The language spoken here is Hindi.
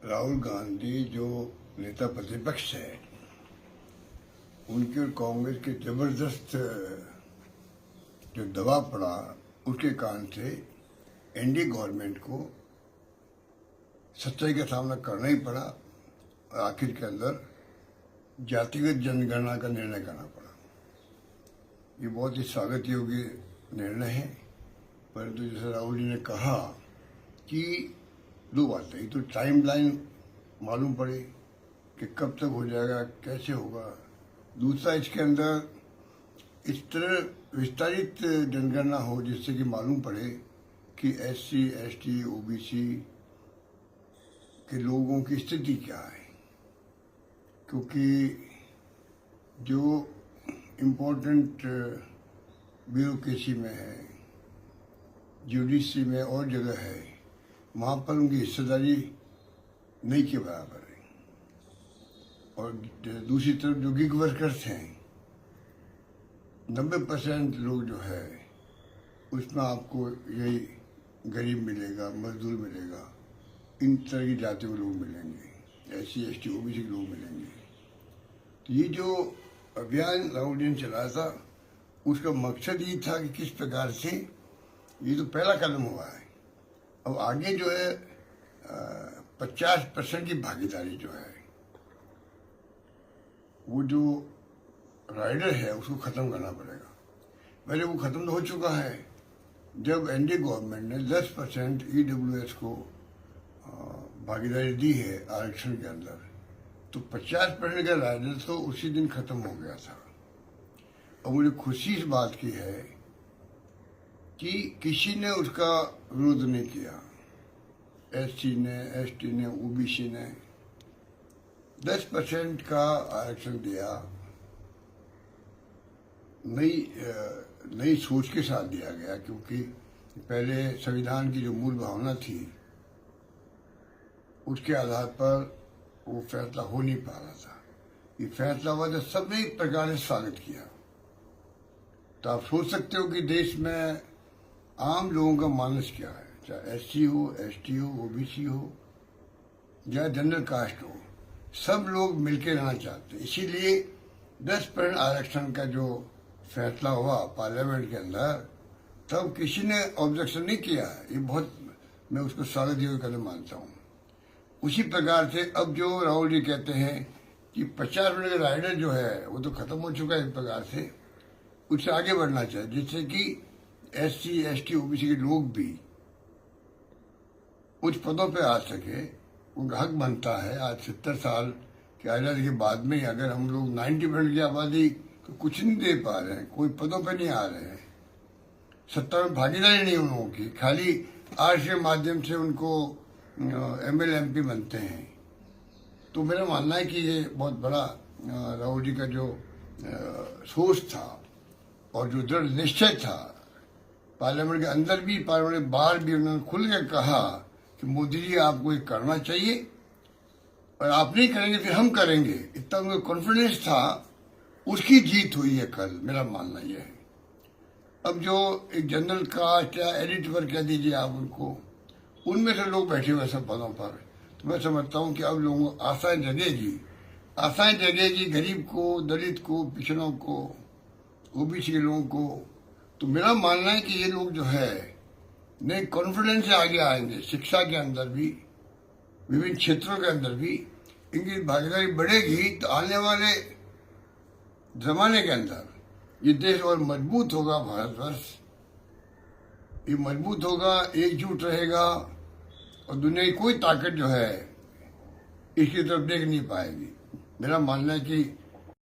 राहुल गांधी जो नेता प्रतिपक्ष है, उनके और कांग्रेस के जबरदस्त जो दबाव पड़ा, उसके कारण से एनडीए गवर्नमेंट को सच्चाई का सामना करना ही पड़ा और आखिर के अंदर जातिगत जनगणना का निर्णय करना पड़ा। ये बहुत ही स्वागत योग्य निर्णय है, परंतु जैसे राहुल जी ने कहा कि दो बातें, एक तो टाइमलाइन मालूम पड़े कि कब तक हो जाएगा, कैसे होगा। दूसरा, इसके अंदर इस तरह विस्तारित जनगणना हो जिससे कि मालूम पड़े कि एससी, एसटी, ओबीसी के लोगों की स्थिति क्या है, क्योंकि जो इम्पोर्टेंट ब्यूरोक्रेसी में है, जुडिशरी में और जगह है, वहाँ पर उनकी हिस्सेदारी नहीं के बराबर है। और दूसरी तरफ जो गिग वर्कर्स हैं, 90% लोग जो है उसमें आपको यही गरीब मिलेगा, मजदूर मिलेगा, इन तरह की जातियों के लोग मिलेंगे, एससी, एसटी, ओबीसी के लोग मिलेंगे। तो ये जो अभियान राहुल जी ने चलाया था, उसका मकसद ये था कि किस प्रकार से, ये तो पहला कदम हुआ है, अब आगे जो है 50% की भागीदारी जो है, वो जो राइडर है उसको खत्म करना पड़ेगा। पहले वो खत्म तो हो चुका है, जब एनडीए गवर्नमेंट ने 10% ईडब्ल्यूएस को भागीदारी दी है आरक्षण के अंदर, तो 50% का राइडर तो उसी दिन खत्म हो गया था। और मुझे खुशी इस बात की है कि किसी ने उसका विरोध नहीं किया, एससी ने, एसटी ने, ओबीसी ने 10% का आरक्षण दिया, नई सोच के साथ दिया गया, क्योंकि पहले संविधान की जो मूल भावना थी उसके आधार पर वो फैसला हो नहीं पा रहा था। ये फैसला हुआ तो सबने एक प्रकार से स्वागत किया। तो आप सोच सकते हो कि देश में आम लोगों का मानस क्या है, चाहे एससी हो, एसटी हो, ओबीसी हो या जनरल कास्ट हो, सब लोग मिलकर रहना चाहते हैं। इसीलिए 10% आरक्षण का जो फैसला हुआ पार्लियामेंट के अंदर, तब किसी ने ऑब्जेक्शन नहीं किया। ये बहुत, मैं उसको स्वागत योग्य कदम मानता हूँ। उसी प्रकार से अब जो राहुल जी कहते हैं कि 50% का राइडर जो है वो तो खत्म हो चुका है, एक प्रकार से उससे आगे बढ़ना चाहिए, जिससे कि एससी, एसटी, ओबीसी के लोग भी उच्च पदों पे आ सके। उनका हक बनता है। आज 70 साल की आज़ादी के बाद में अगर हम लोग 90% की आबादी को कुछ नहीं दे पा रहे हैं, कोई पदों पे नहीं आ रहे हैं, सत्ता में भागीदारी नहीं उन लोगों की, खाली आर्ट्स के माध्यम से उनको एमएलए एमपी बनते हैं, तो मेरा मानना है कि ये बहुत बड़ा राहुल जी का जो सोच था और जो दृढ़ निश्चय था, पार्लियामेंट के अंदर भी, पार्लियामेंट के बाहर भी उन्होंने खुल के कहा कि मोदी जी आपको ये करना चाहिए और आप नहीं करेंगे फिर हम करेंगे, इतना उनका कॉन्फिडेंस था। उसकी जीत हुई है कल, मेरा मानना यह है। अब जो एक जनरल कास्ट या एडिट पर कह दीजिए आप उनको, उनमें से लोग बैठे हुए सब पदों पर, तो मैं समझता हूँ कि अब लोगों को आशाएं जगेगी, गरीब को, दलित को, पिछड़ों को, ओबीसी के लोगों को। तो मेरा मानना है कि ये लोग जो है नए कॉन्फिडेंस से आगे आएंगे। शिक्षा के अंदर भी, विभिन्न क्षेत्रों के अंदर भी इनकी भागीदारी बढ़ेगी, तो आने वाले जमाने के अंदर ये देश और मजबूत होगा। भारतवर्ष ये मजबूत होगा, एकजुट रहेगा और दुनिया की कोई ताकत जो है इसकी तरफ देख नहीं पाएगी। मेरा मानना है कि